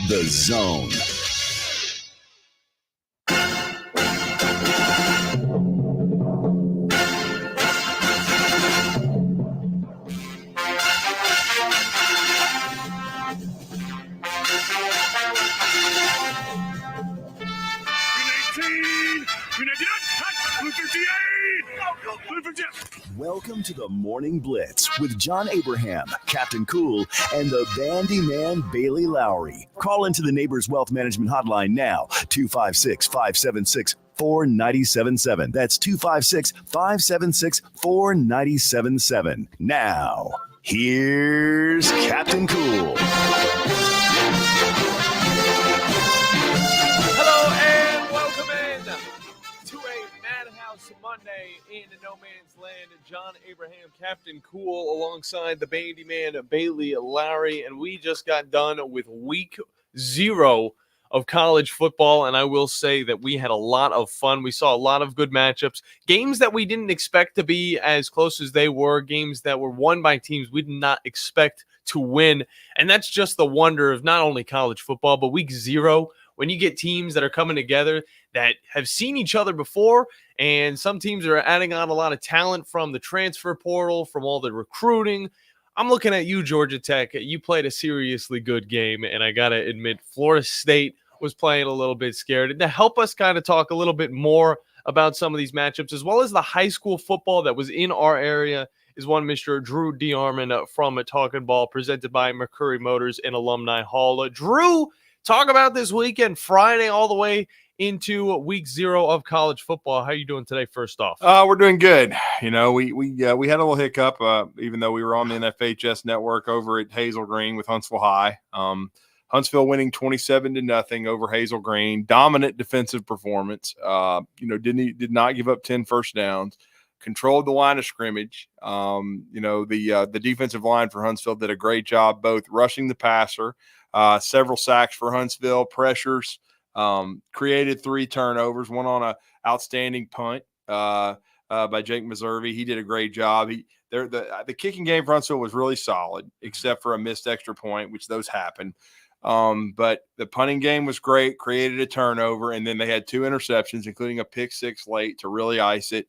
The Zone. Welcome to the Morning Blitz with John Abraham, Captain Cool, and the Bandiman Bailey Lowery. Call into the Neighbors Wealth Management Hotline now, 256-576-4977. That's 256-576-4977. Now, here's Captain Cool. Hello and welcome in to a Madhouse Monday in No Man's Land. John Abraham, Captain Cool, alongside the Bandiman Bailey Lowery, and we just got done with week 0 of college football, and I will say that we had a lot of fun. We saw a lot of good matchups, games that we didn't expect to be as close as they were, games that were won by teams we did not expect to win, and that's just the wonder of not only college football, but week 0, when you get teams that are coming together that have seen each other before, and some teams are adding on a lot of talent from the transfer portal, from all the recruiting. I'm looking at you, Georgia Tech. You played a seriously good game, and I got to admit, Florida State was playing a little bit scared. And to help us kind of talk a little bit more about some of these matchups, as well as the high school football that was in our area, is one Mr. Drew DeArmond from Talking Ball, presented by McCurry Motors in Alumni Hall. Drew, talk about this weekend, Friday all the way into week 0 of college football. How are you doing today, first off? We're doing good. You know, we had a little hiccup, even though we were on the NFHS network over at Hazel Green with Huntsville High. Huntsville winning 27-0 over Hazel Green. Dominant defensive performance. Did not give up 10 first downs. Controlled the line of scrimmage. The defensive line for Huntsville did a great job both rushing the passer, several sacks for Huntsville, pressures, created 3 turnovers, one on a outstanding punt by Jake Meservy. He did a great job. The kicking game for Huntsville was really solid, except for a missed extra point, which those happen. But the punting game was great, created a turnover, and then they had 2 interceptions, including a pick 6 late to really ice it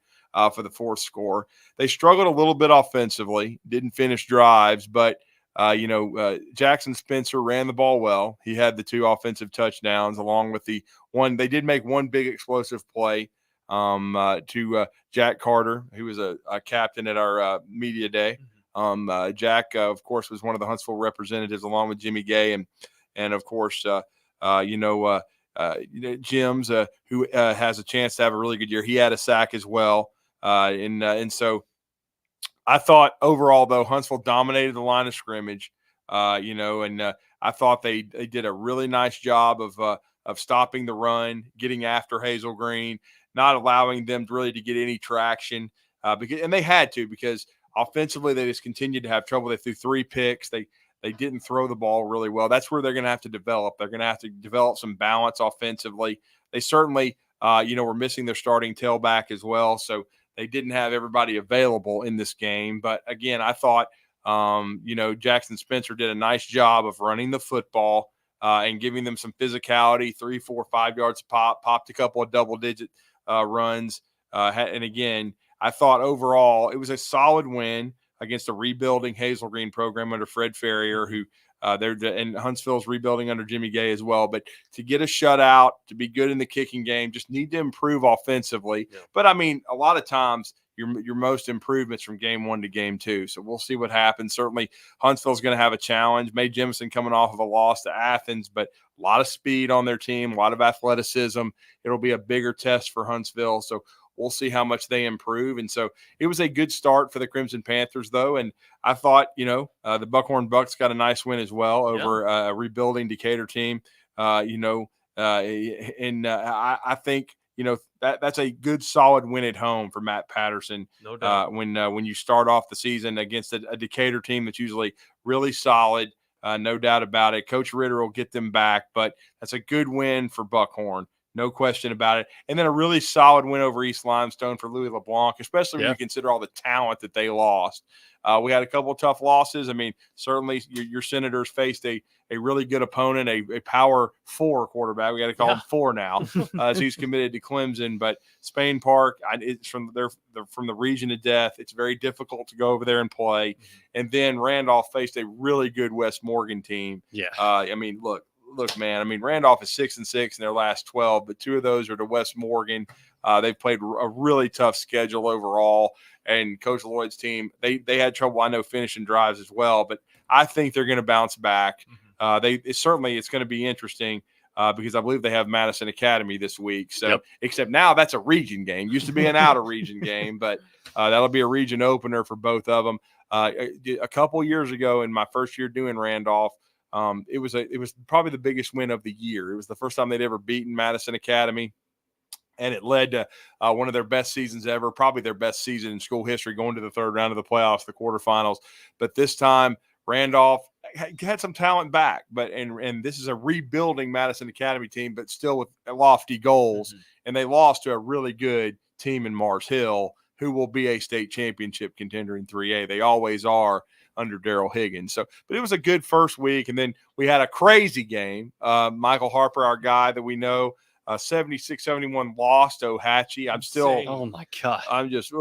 for the 4th score. They struggled a little bit offensively, didn't finish drives, but Jackson Spencer ran the ball well. He had the 2 offensive touchdowns along with the one. They did make one big explosive play to Jack Carter, who was a captain at our media day. Jack, of course, was one of the Huntsville representatives along with Jimmy Gay. And of course, Jim's who has a chance to have a really good year. He had a sack as well. And so I thought overall, though, Huntsville dominated the line of scrimmage, and I thought they did a really nice job of stopping the run, getting after Hazel Green, not allowing them really to get any traction, and they had to, because offensively they just continued to have trouble. They threw 3 picks. They didn't throw the ball really well. That's where they're going to have to develop. They're going to have to develop some balance offensively. They certainly, were missing their starting tailback as well, so they didn't have everybody available in this game. But again, I thought, Jackson Spencer did a nice job of running the football and giving them some physicality, 3, 4, 5 yards popped a couple of double-digit runs. And again, I thought overall it was a solid win against a rebuilding Hazel Green program under Fred Ferrier, who and Huntsville's rebuilding under Jimmy Gay as well. But to get a shutout, to be good in the kicking game, just need to improve offensively. Yeah. But, I mean, a lot of times your most improvements from game 1 to game 2. So we'll see what happens. Certainly Huntsville's going to have a challenge. Mae Jemison coming off of a loss to Athens, but a lot of speed on their team, a lot of athleticism. It'll be a bigger test for Huntsville. So we'll see how much they improve. And so it was a good start for the Crimson Panthers, though. And I thought, the Buckhorn Bucks got a nice win as well over a rebuilding Decatur team. I think, that's a good, solid win at home for Matt Patterson. No doubt. When you start off the season against a Decatur team that's usually really solid, no doubt about it. Coach Ritter will get them back, but that's a good win for Buckhorn No question about it. And then a really solid win over East Limestone for Louis LeBlanc, especially when you consider all the talent that they lost. We had a couple of tough losses. I mean, certainly your Senators faced a really good opponent, a power 4 quarterback. We got to call him 4 now, as he's committed to Clemson. But Spain Park, it's from the region of death. It's very difficult to go over there and play. And then Randolph faced a really good West Morgan team. Yeah. I mean, look, man. I mean, Randolph is 6-6 in their last 12, but 2 of those are to West Morgan. They've played a really tough schedule overall. And Coach Lloyd's team, they had trouble, I know, finishing drives as well. But I think they're going to bounce back. It's going to be interesting because I believe they have Madison Academy this week. So, except now that's a region game. Used to be an out-of-region game, but that'll be a region opener for both of them. A couple years ago, in my first year doing Randolph, it was probably the biggest win of the year. It was the first time they'd ever beaten Madison Academy. And it led to one of their best seasons ever, probably their best season in school history, going to the third round of the playoffs, the quarterfinals. But this time, Randolph had some talent back. And this is a rebuilding Madison Academy team, but still with lofty goals. And they lost to a really good team in Mars Hill, who will be a state championship contender in 3A. They always are under Daryl Higgins. So, but it was a good first week. And then we had a crazy game. Michael Harper, our guy that we know, 76-71 lost Ohatchee. I'm still, oh my God. I'm just,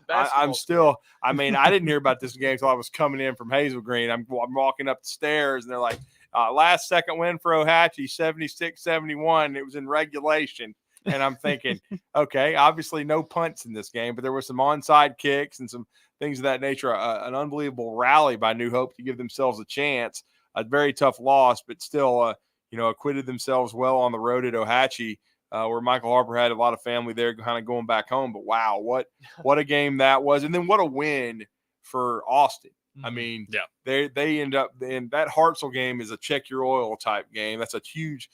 I'm still, I mean, I didn't hear about this game until I was coming in from Hazel Green. I'm walking up the stairs and they're like, last second win for Ohatchee, 76-71. It was in regulation. And I'm thinking, okay, obviously no punts in this game, but there were some onside kicks and some things of that nature. An unbelievable rally by New Hope to give themselves a chance. A very tough loss, but still, acquitted themselves well on the road at Ohatchee, where Michael Harper had a lot of family there kind of going back home. But wow, what a game that was. And then what a win for Austin. I mean, they end up – and that Hartselle game is a check your oil type game. That's a huge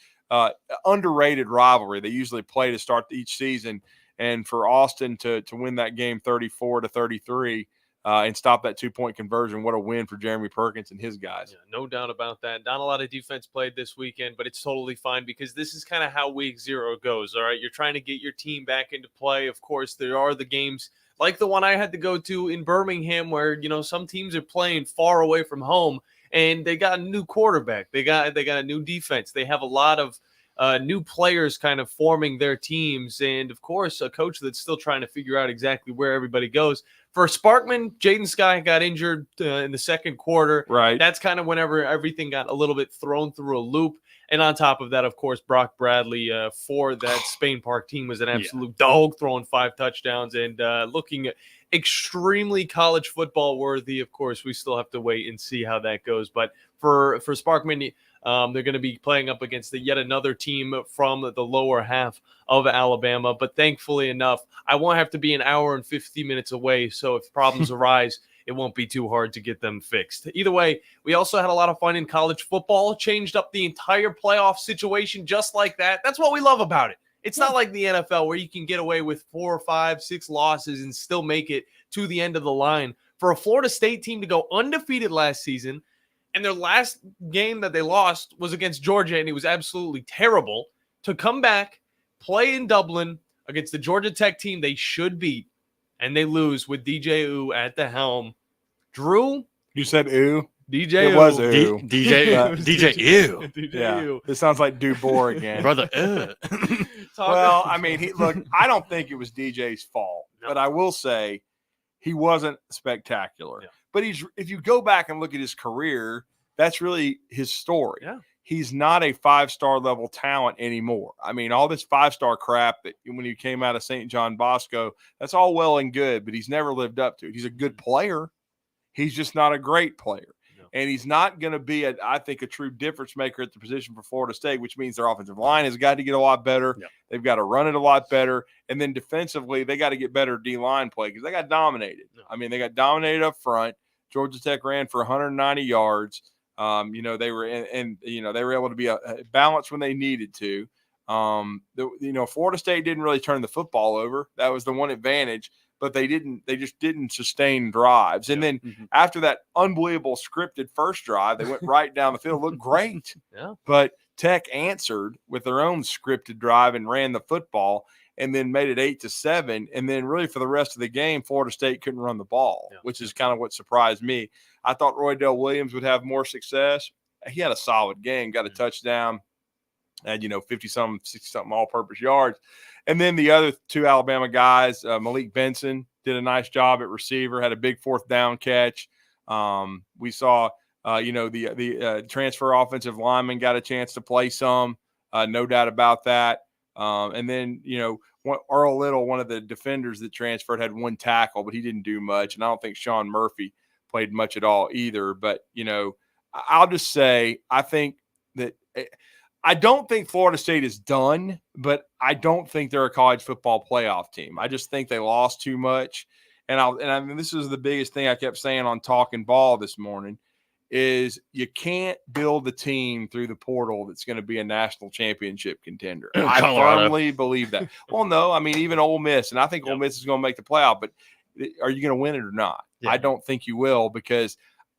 underrated rivalry. They usually play to start each season. And for Austin to win that game 34-33 and stop that 2-point conversion, what a win for Jeremy Perkins and his guys. Yeah, no doubt about that. Not a lot of defense played this weekend, but it's totally fine because this is kind of how week 0 goes, all right? You're trying to get your team back into play. Of course, there are the games like the one I had to go to in Birmingham where, some teams are playing far away from home and they got a new quarterback. They got a new defense. They have a lot of new players kind of forming their teams. And, of course, a coach that's still trying to figure out exactly where everybody goes. For Sparkman, Jaden Sky got injured in the second quarter. Right. That's kind of whenever everything got a little bit thrown through a loop. And on top of that, of course, Brock Bradley for that Spain Park team was an absolute dog, throwing 5 touchdowns and looking extremely college football worthy. Of course, we still have to wait and see how that goes. But for Sparkman, they're going to be playing up against yet another team from the lower half of Alabama. But thankfully enough, I won't have to be an hour and 50 minutes away. So if problems arise, it won't be too hard to get them fixed. Either way, we also had a lot of fun in college football, changed up the entire playoff situation just like that. That's what we love about it. It's not like the NFL where you can get away with 4, 5, 6 losses and still make it to the end of the line. For a Florida State team to go undefeated last season, and their last game that they lost was against Georgia, and it was absolutely terrible, to come back, play in Dublin against the Georgia Tech team they should beat, and they lose with DJ Ooh at the helm. Drew? You said ooh? DJ It Ooh. was ooh. DJ Ew. DJ Yeah. Ooh. This sounds like Dubor again. Brother. Well, I mean, look, I don't think it was DJ's fault, but I will say he wasn't spectacular. Yeah. But if you go back and look at his career, that's really his story. Yeah. He's not a 5-star level talent anymore. I mean, all this 5-star crap that when he came out of St. John Bosco, that's all well and good, but he's never lived up to it. He's a good player. He's just not a great player. No. And he's not going to be, I think, a true difference maker at the position for Florida State, which means their offensive line has got to get a lot better. Yep. They've got to run it a lot better. And then defensively, they got to get better D-line play because they got dominated. No. I mean, they got dominated up front. Georgia Tech ran for 190 yards. They were they were able to be a balanced when they needed to. Florida State didn't really turn the football over. That was the one advantage, but they just didn't sustain drives. And then after that unbelievable scripted first drive, they went right down the field, looked great. Yeah. But Tech answered with their own scripted drive and ran the football and then made it 8-7. And then really for the rest of the game, Florida State couldn't run the ball, which is kind of what surprised me. I thought Roydell Williams would have more success. He had a solid game, got a touchdown, had, 50-something, 60-something all-purpose yards. And then the other two Alabama guys, Malik Benson did a nice job at receiver, had a big fourth down catch. We saw, the transfer offensive lineman got a chance to play some, no doubt about that. And then, Earl Little, one of the defenders that transferred, had one tackle, but he didn't do much. And I don't think Sean Murphy played much at all either. But, I'll just say I think that I don't think Florida State is done, but I don't think they're a college football playoff team. I just think they lost too much. And I mean, this is the biggest thing I kept saying on Talking Ball this morning is you can't build a team through the portal that's going to be a national championship contender. I firmly believe that. Well, no, I mean, even Ole Miss, and I think Ole Miss is going to make the playoff, but are you going to win it or not? Yeah. I don't think you will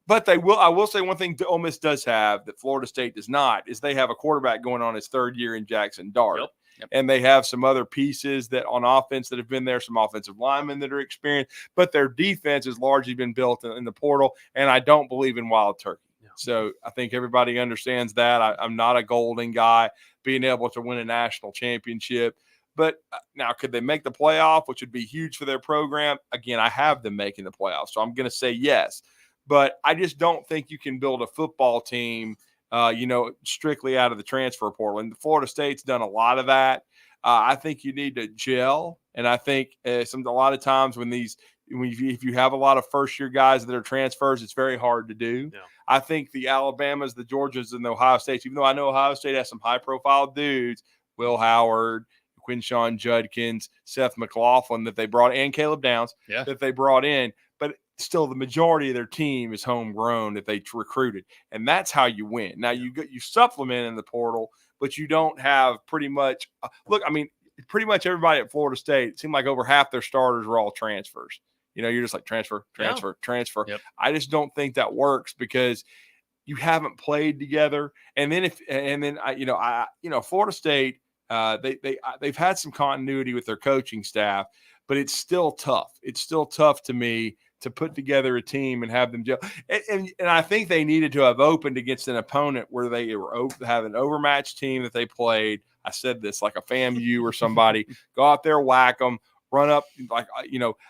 but they will. I will say one thing Ole Miss does have that Florida State does not is they have a quarterback going on his third year in Jackson Dart. Yep. And they have some other pieces that on offense that have been there, some offensive linemen that are experienced, but their defense has largely been built in the portal. And I don't believe in wild turkey. No. So I think everybody understands that. I'm not a golden guy being able to win a national championship. But now, could they make the playoff, which would be huge for their program? Again, I have them making the playoff. So I'm going to say yes. But I just don't think you can build a football team, strictly out of the transfer portal. And Florida State's done a lot of that. I think you need to gel. And I think a lot of times if you have a lot of first-year guys that are transfers, it's very hard to do. Yeah. I think the Alabamas, the Georgias, and the Ohio States, even though I know Ohio State has some high-profile dudes, Will Howard, Quinshawn Judkins, Seth McLaughlin that they brought, and Caleb Downs that they brought in. But still, the majority of their team is homegrown that they recruited, and that's how you win. Now, you supplement in the portal, but you don't have pretty much pretty much everybody at Florida State, it seemed like over half their starters were all transfers. You're just like transfer. Yep. I just don't think that works because you haven't played together. And then Florida State, they've had some continuity with their coaching staff, but it's still tough. It's still tough to me to put together a team and have them gel. And I think they needed to have opened against an opponent where they have an overmatched team that they played. I said this like a FAMU or somebody. Go out there, whack them, run up.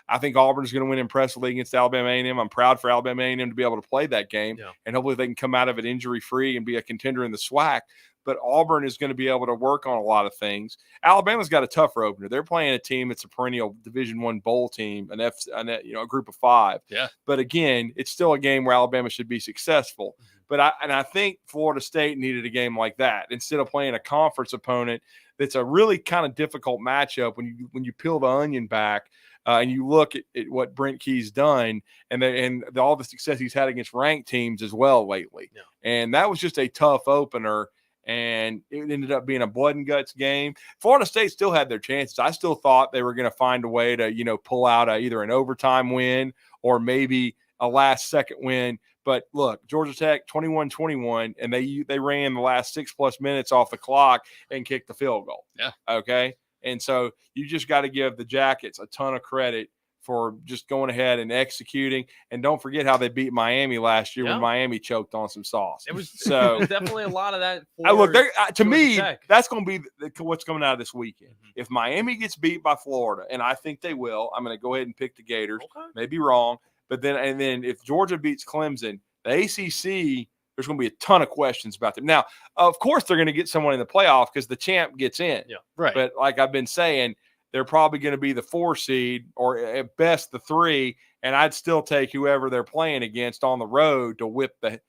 I think Auburn is going to win impressively against Alabama A&M. I'm proud for Alabama A&M to be able to play that game. Yeah. And hopefully they can come out of it injury-free and be a contender in the SWAC. But Auburn is going to be able to work on a lot of things. Alabama's got a tougher opener. They're playing a team that's a perennial Division I bowl team, a group of 5. Yeah. But again, it's still a game where Alabama should be successful. Mm-hmm. But I think Florida State needed a game like that instead of playing a conference opponent that's a really kind of difficult matchup when you peel the onion back. And you look at what Brent Key's done and all the success he's had against ranked teams as well lately. Yeah. And that was just a tough opener. And it ended up being a blood and guts game. Florida State still had their chances. I still thought they were going to find a way to, pull out either an overtime win or maybe a last-second win. But look, Georgia Tech 21-21, and they ran the last 6+ minutes off the clock and kicked the field goal. Yeah. Okay. And so you just got to give the Jackets a ton of credit for just going ahead and executing. And don't forget how they beat Miami last year when Miami choked on some sauce. It was definitely a lot of that. Look, to me, that's going to be what's coming out of this weekend. Mm-hmm. If Miami gets beat by Florida, and I think they will, I'm going to go ahead and pick the Gators. Okay. Maybe wrong. But then if Georgia beats Clemson, the ACC, there's going to be a ton of questions about them. Now, of course, they're going to get someone in the playoff because the champ gets in. Yeah, right. But like I've been saying, they're probably going to be the 4 seed or at best the 3, and I'd still take whoever they're playing against on the road to whip the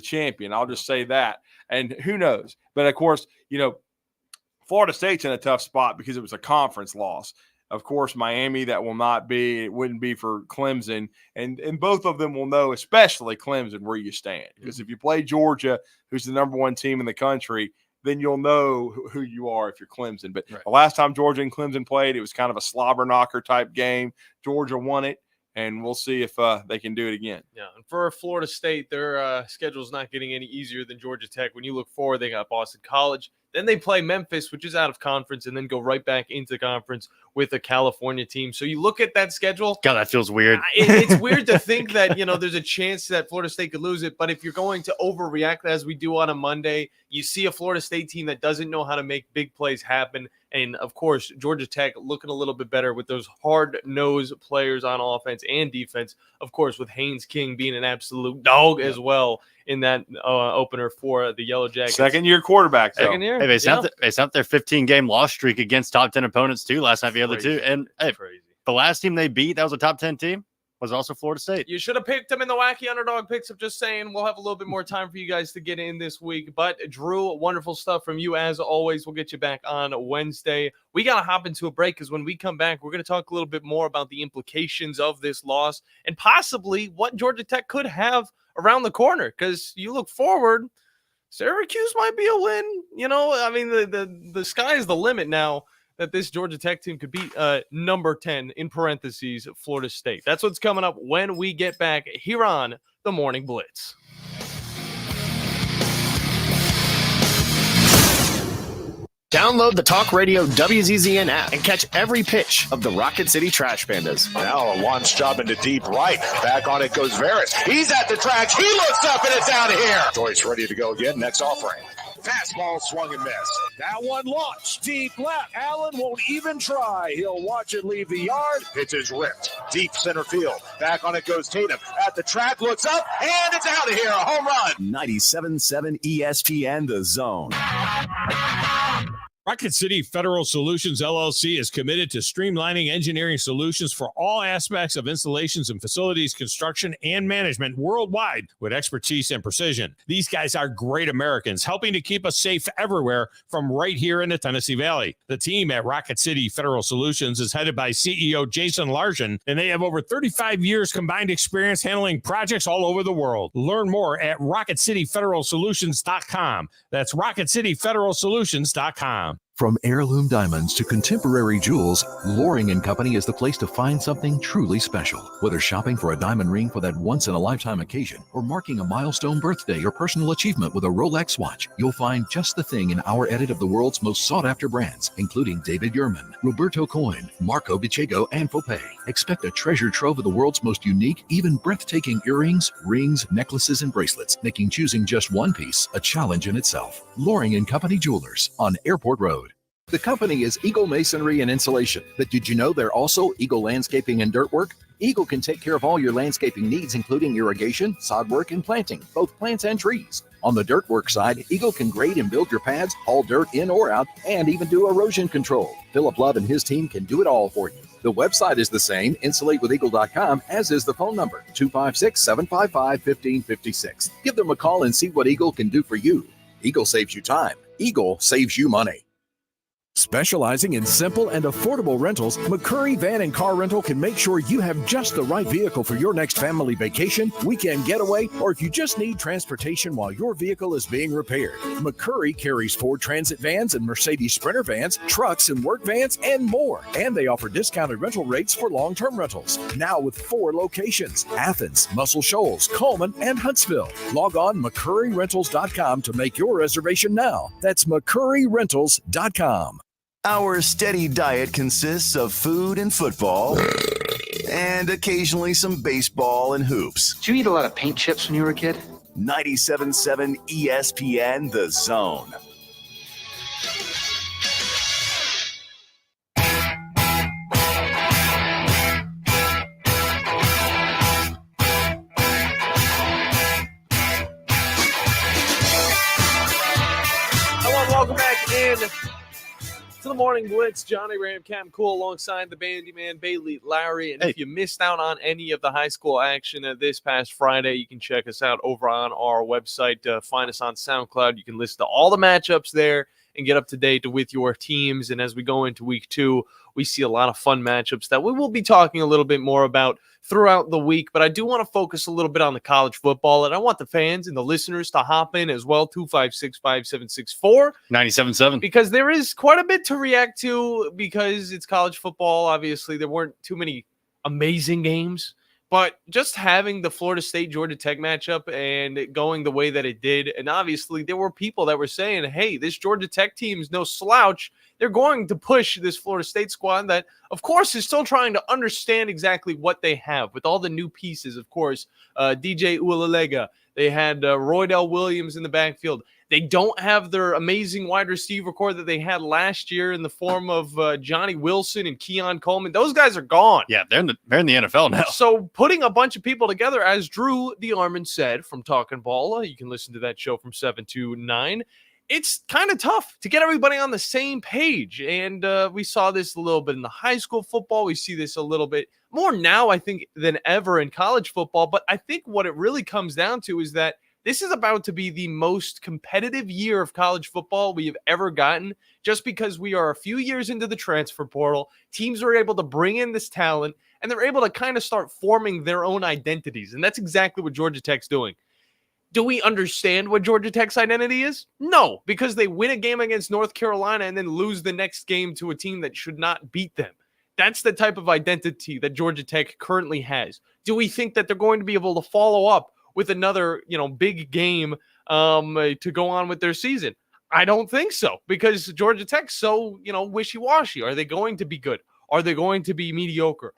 champion. I'll just say that. And who knows? But of course, Florida State's in a tough spot because it was a conference loss. Of course, Miami, that will not be. It wouldn't be for Clemson, and both of them will know, especially Clemson, where you stand. Because if you play Georgia, who's the number 1 team in the country, then you'll know who you are if you're Clemson. But The last time Georgia and Clemson played, it was kind of a slobber knocker type game. Georgia won it, and we'll see if they can do it again. Yeah, and for Florida State, their schedule is not getting any easier than Georgia Tech. When you look forward, they got Boston College. Then they play Memphis, which is out of conference, and then go right back into conference with a California team. So you look at that schedule. God, that feels weird. It's weird to think that, there's a chance that Florida State could lose it. But if you're going to overreact as we do on a Monday, you see a Florida State team that doesn't know how to make big plays happen. And, of course, Georgia Tech looking a little bit better with those hard-nosed players on offense and defense. Of course, with Haynes King being an absolute dog as well in that opener for the Yellow Jackets. Second-year quarterback, though. Second year. Hey, they snapped their 15-game loss streak against top 10 opponents, too, last night, the other two. And hey, Crazy. the last team they beat, that was a top 10 team, was also Florida State. You should have picked them in the wacky underdog picks. I'm just saying we'll have a little bit more time for you guys to get in this week. But Drew, wonderful stuff from you as always. We'll get you back on Wednesday. We got to hop into a break because when we come back, we're going to talk a little bit more about the implications of this loss and possibly what Georgia Tech could have around the corner. Because you look forward, Syracuse might be a win. The sky is the limit now that this Georgia Tech team could beat number 10, in parentheses, Florida State. That's what's coming up when we get back here on the Morning Blitz. Download the Talk Radio WZZN app and catch every pitch of the Rocket City Trash Pandas. Now a launch job into deep right. Back on it goes Varys. He's at the tracks. He looks up and it's out of here. Joyce ready to go again. Next offering. Fastball swung and missed. That one launched deep left. Allen won't even try. He'll watch it leave the yard. Pitch is ripped. Deep center field. Back on it goes Tatum. At the track, looks up, and it's out of here. A home run. 97.7 ESPN The Zone. Rocket City Federal Solutions, LLC is committed to streamlining engineering solutions for all aspects of installations and facilities construction and management worldwide with expertise and precision. These guys are great Americans, helping to keep us safe everywhere from right here in the Tennessee Valley. The team at Rocket City Federal Solutions is headed by CEO Jason Larson, and they have over 35 years combined experience handling projects all over the world. Learn more at RocketCityFederalSolutions.com. That's RocketCityFederalSolutions.com. From heirloom diamonds to contemporary jewels, Loring & Company is the place to find something truly special. Whether shopping for a diamond ring for that once-in-a-lifetime occasion or marking a milestone birthday or personal achievement with a Rolex watch, you'll find just the thing in our edit of the world's most sought-after brands, including David Yurman, Roberto Coin, Marco Bicego, and Fopay. Expect a treasure trove of the world's most unique, even breathtaking earrings, rings, necklaces, and bracelets, making choosing just one piece a challenge in itself. Loring & Company Jewelers on Airport Road. The company is Eagle Masonry and Insulation, but did you know they're also Eagle Landscaping and Dirt Work? Eagle can take care of all your landscaping needs, including irrigation, sod work, and planting, both plants and trees. On the dirt work side, Eagle can grade and build your pads, haul dirt in or out, and even do erosion control. Philip Love and his team can do it all for you. The website is the same, insulatewitheagle.com, as is the phone number, 256-755-1556. Give them a call and see what Eagle can do for you. Eagle saves you time. Eagle saves you money. Specializing in simple and affordable rentals, McCurry Van and Car Rental can make sure you have just the right vehicle for your next family vacation, weekend getaway, or if you just need transportation while your vehicle is being repaired. McCurry carries Ford Transit vans and Mercedes Sprinter vans, trucks and work vans, and more. And they offer discounted rental rates for long-term rentals. Now with 4 locations: Athens, Muscle Shoals, Coleman, and Huntsville. Log on McCurryRentals.com to make your reservation now. That's McCurryRentals.com. Our steady diet consists of food and football, and occasionally some baseball and hoops. Did you eat a lot of paint chips when you were a kid? 97.7 ESPN The Zone. Hello, welcome back in to the Morning Blitz. John Abraham, Captain Cool, alongside the Bandiman, Bailey Lowery. And if you missed out on any of the high school action this past Friday, you can check us out over on our website. Find us on SoundCloud. You can listen to all the matchups there and get up to date with your teams. And as we go into week 2, we see a lot of fun matchups that we will be talking a little bit more about throughout the week. But I do want to focus a little bit on the college football, and I want the fans and the listeners to hop in as well, 256-5764. 97.7. Because there is quite a bit to react to because it's college football. Obviously, there weren't too many amazing games But just having the Florida State Georgia Tech matchup and it going the way that it did, and obviously there were people that were saying, hey, this Georgia Tech team is no slouch. They're going to push this Florida State squad that, of course, is still trying to understand exactly what they have with all the new pieces. Of course, DJ Ualalega. They had Roydell Williams in the backfield. They don't have their amazing wide receiver core that they had last year in the form of Johnny Wilson and Keon Coleman. Those guys are gone. Yeah, they're in the NFL now. So putting a bunch of people together, as Drew DeArmond said from Talking Ball, you can listen to that show from 7 to 9. It's kind of tough to get everybody on the same page. And we saw this a little bit in the high school football. We see this a little bit more now, I think, than ever in college football. But I think what it really comes down to is that this is about to be the most competitive year of college football we have ever gotten, just because we are a few years into the transfer portal. Teams are able to bring in this talent, and they're able to kind of start forming their own identities. And that's exactly what Georgia Tech's doing. Do we understand what Georgia Tech's identity is? No, because they win a game against North Carolina and then lose the next game to a team that should not beat them. That's the type of identity that Georgia Tech currently has. Do we think that they're going to be able to follow up with another, big game to go on with their season? I don't think so, because Georgia Tech's so, wishy-washy. Are they going to be good? Are they going to be mediocre?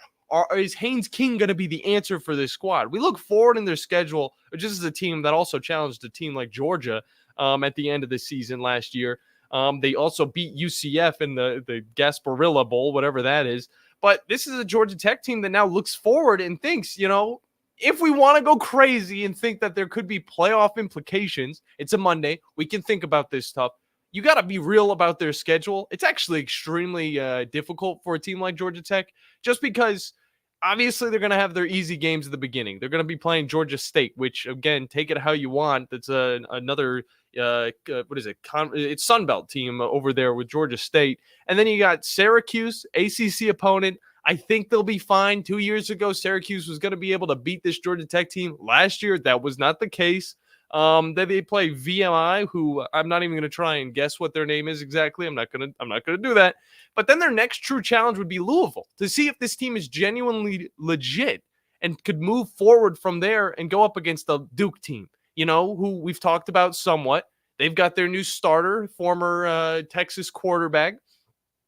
Is Haynes King going to be the answer for this squad? We look forward in their schedule, just as a team that also challenged a team like Georgia at the end of the season last year. They also beat UCF in the Gasparilla Bowl, whatever that is. But this is a Georgia Tech team that now looks forward and thinks, if we want to go crazy and think that there could be playoff implications, it's a Monday. We can think about this stuff. You got to be real about their schedule. It's actually extremely difficult for a team like Georgia Tech, just because obviously they're going to have their easy games at the beginning. They're going to be playing Georgia State, which, again, take it how you want. That's another, it's Sunbelt team over there with Georgia State. And then you got Syracuse, ACC opponent. I think they'll be fine. 2 years ago, Syracuse was going to be able to beat this Georgia Tech team. Last year, that was not the case. Then they play VMI, who I'm not even going to try and guess what their name is exactly. I'm not going to do that. But then their next true challenge would be Louisville, to see if this team is genuinely legit and could move forward from there and go up against the Duke team, who we've talked about somewhat. They've got their new starter, former Texas quarterback,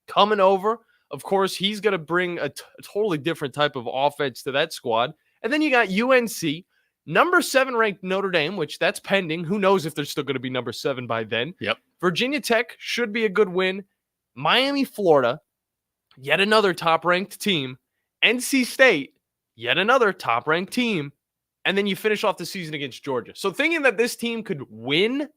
coming over. Of course, he's going to bring a totally different type of offense to that squad. And then you got UNC, number 7 ranked Notre Dame, which that's pending. Who knows if they're still going to be number 7 by then. Yep. Virginia Tech should be a good win. Miami, Florida, yet another top-ranked team. NC State, yet another top-ranked team. And then you finish off the season against Georgia. So thinking that this team could win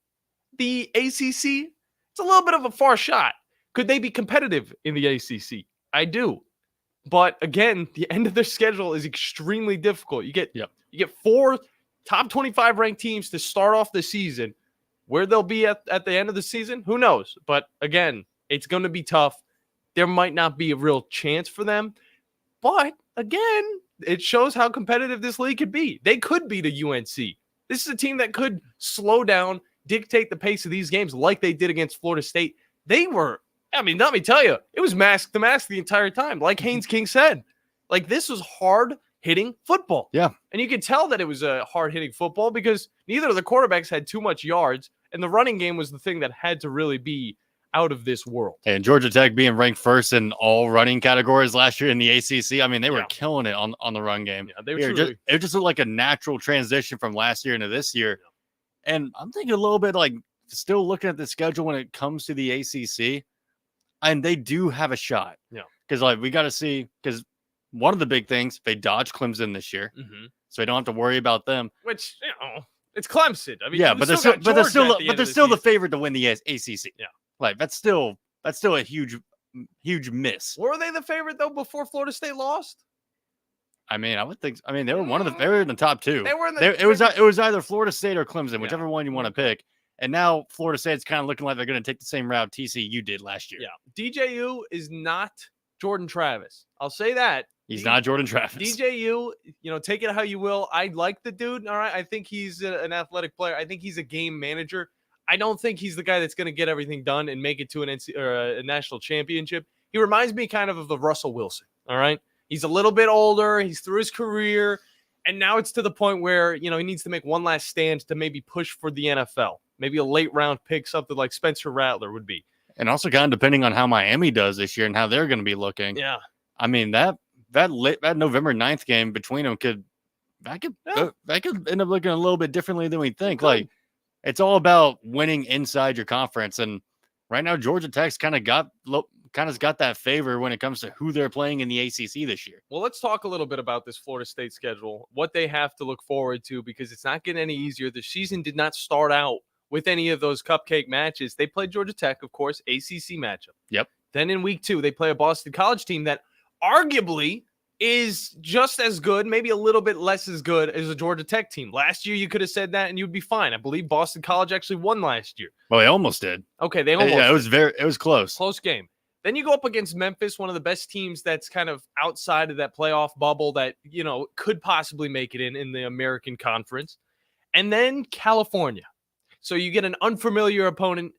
the ACC, it's a little bit of a far shot. Could they be competitive in the ACC? I do. But again, the end of their schedule is extremely difficult. You get 4 top 25 ranked teams to start off the season. Where they'll be at the end of the season, who knows? But again, it's going to be tough. There might not be a real chance for them. But again, it shows how competitive this league could be. They could beat a UNC. This is a team that could slow down, dictate the pace of these games like they did against Florida State. They were, let me tell you, it was mask to mask the entire time. Like Haynes King said, this was hard-hitting football. Yeah. And you could tell that it was a hard-hitting football because neither of the quarterbacks had too much yards, and the running game was the thing that had to really be out of this world. And Georgia Tech being ranked first in all running categories last year in the ACC, they were killing it on the run game. Yeah, it just looked like a natural transition from last year into this year. Yeah. And I'm thinking a little bit still looking at the schedule when it comes to the ACC, and they do have a shot. Yeah. Because we got to see, because one of the big things, they dodged Clemson this year. Mm-hmm. So they don't have to worry about them. Which, it's Clemson. Yeah, but they're still the favorite to win the ACC. Yeah. That's still a huge miss. Were they the favorite though before Florida State lost? I would think. They were they were in the top 2. They were in it was either Florida State or Clemson, whichever one you want to pick. And now Florida State's kind of looking like they're going to take the same route TCU did last year. Yeah, DJU is not Jordan Travis. I'll say that. He's not Jordan Travis. DJU, take it how you will. I like the dude. All right, I think he's an athletic player. I think he's a game manager. I don't think he's the guy that's going to get everything done and make it to a national championship. He reminds me kind of the Russell Wilson, all right? He's a little bit older. He's through his career. And now it's to the point where, he needs to make one last stand to maybe push for the NFL. Maybe a late round pick, something like Spencer Rattler would be. And also kind of depending on how Miami does this year and how they're going to be looking. Yeah. I mean, that November 9th game between them could end up looking a little bit differently than we think. Like, it's all about winning inside your conference. And right now, Georgia Tech's kind of got that favor when it comes to who they're playing in the ACC this year. Well, let's talk a little bit about this Florida State schedule, what they have to look forward to, because it's not getting any easier. The season did not start out with any of those cupcake matches. They played Georgia Tech, of course, ACC matchup. Yep. Then in week 2, they play a Boston College team that arguably is just as good, maybe a little bit less as good as a Georgia Tech team. Last year, you could have said that and you'd be fine. I believe Boston College actually won last year. Well, they almost did. Okay, they almost. Yeah, it was close. Close game. Then you go up against Memphis, one of the best teams that's kind of outside of that playoff bubble that, could possibly make it in the American Conference. And then California. So you get an unfamiliar opponent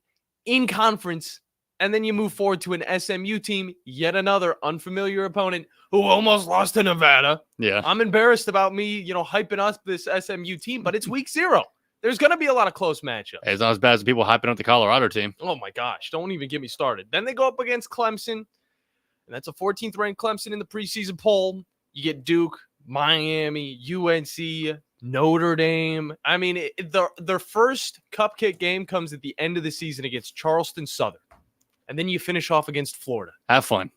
in conference, and then you move forward to an SMU team, yet another unfamiliar opponent who almost lost to Nevada. Yeah. I'm embarrassed about me, hyping up this SMU team, but it's week 0. There's going to be a lot of close matchups. It's not as bad as people hyping up the Colorado team. Oh, my gosh. Don't even get me started. Then they go up against Clemson, and that's a 14th ranked Clemson in the preseason poll. You get Duke, Miami, UNC, Notre Dame. I mean, their first cupcake game comes at the end of the season against Charleston Southern. And then you finish off against Florida. Have fun.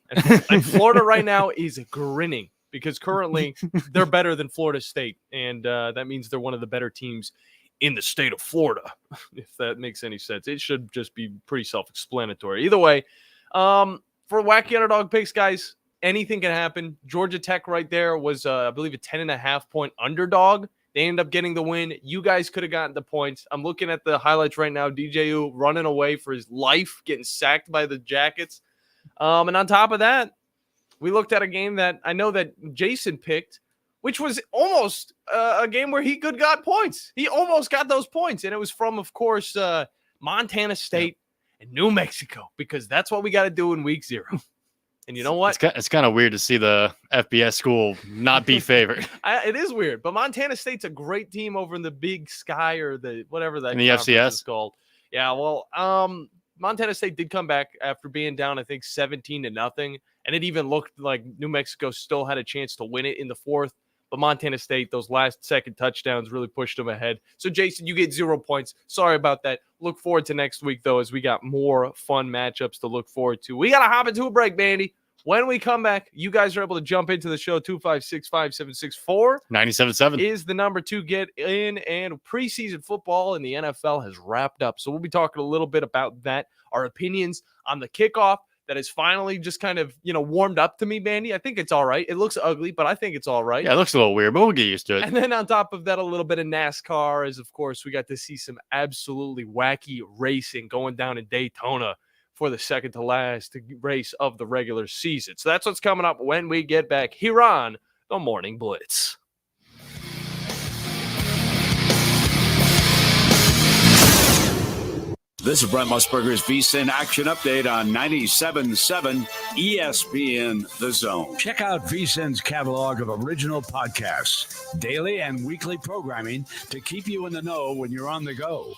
And Florida right now is grinning because currently they're better than Florida State. And that means they're one of the better teams in the state of Florida, if that makes any sense. It should just be pretty self-explanatory. Either way, for wacky underdog picks, guys, anything can happen. Georgia Tech right there was, I believe, a 10.5-point underdog. They ended up getting the win. You guys could have gotten the points. I'm looking at the highlights right now. DJU running away for his life, getting sacked by the Jackets. And on top of that, we looked at a game that I know that Jason picked, which was almost a game where he got points. He almost got those points. And it was from, of course, Montana State and New Mexico, because that's what we got to do in week 0. And you know what? It's kind of weird to see the FBS school not be favored. It is weird, but Montana State's a great team over in the Big Sky or the whatever that in the FCS is called. Yeah, well, Montana State did come back after being down, I think 17-0, and it even looked like New Mexico still had a chance to win it in the 4th. But Montana State, those last second touchdowns really pushed them ahead. So, Jason, you get 0 points. Sorry about that. Look forward to next week, though, as we got more fun matchups to look forward to. We got to hop into a break, Bandy. When we come back, you guys are able to jump into the show. 256-5764 97.7 is the number to get in. And preseason football in the NFL has wrapped up. So we'll be talking a little bit about that, our opinions on the kickoff that has finally just kind of, warmed up to me, Bandy. I think it's all right. It looks ugly, but I think it's all right. Yeah, it looks a little weird, but we'll get used to it. And then on top of that, a little bit of NASCAR, as of course we got to see some absolutely wacky racing going down in Daytona for the second to last race of the regular season. So that's what's coming up when we get back here on the Morning Blitz. This is Brent Musburger's VSiN Action Update on 97.7 ESPN The Zone. Check out VSiN's catalog of original podcasts, daily and weekly programming to keep you in the know when you're on the go.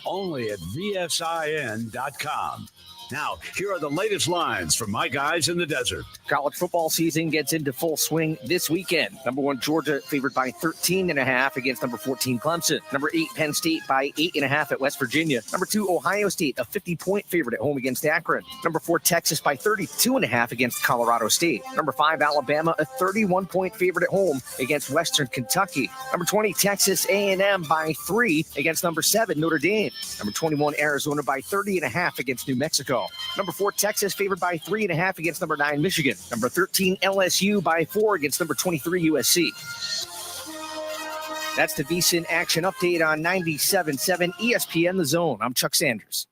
Only at VSIN.com. Now, here are the latest lines from my guys in the desert. College football season gets into full swing this weekend. Number 1, Georgia favored by 13.5 against number 14, Clemson. Number 8, Penn State by 8.5 at West Virginia. Number 2, Ohio State, a 50-point favorite at home against Akron. Number 4, Texas by 32.5 against Colorado State. Number 5, Alabama, a 31-point favorite at home against Western Kentucky. Number 20, Texas A&M by 3 against number 7, Notre Dame. Number 21, Arizona by 30.5 against New Mexico. Number 4, Texas favored by 3.5 against number 9, Michigan. Number 13, LSU by 4 against number 23, USC. That's the VSiN Action Update on 97.7 ESPN The Zone. I'm Chuck Sanders.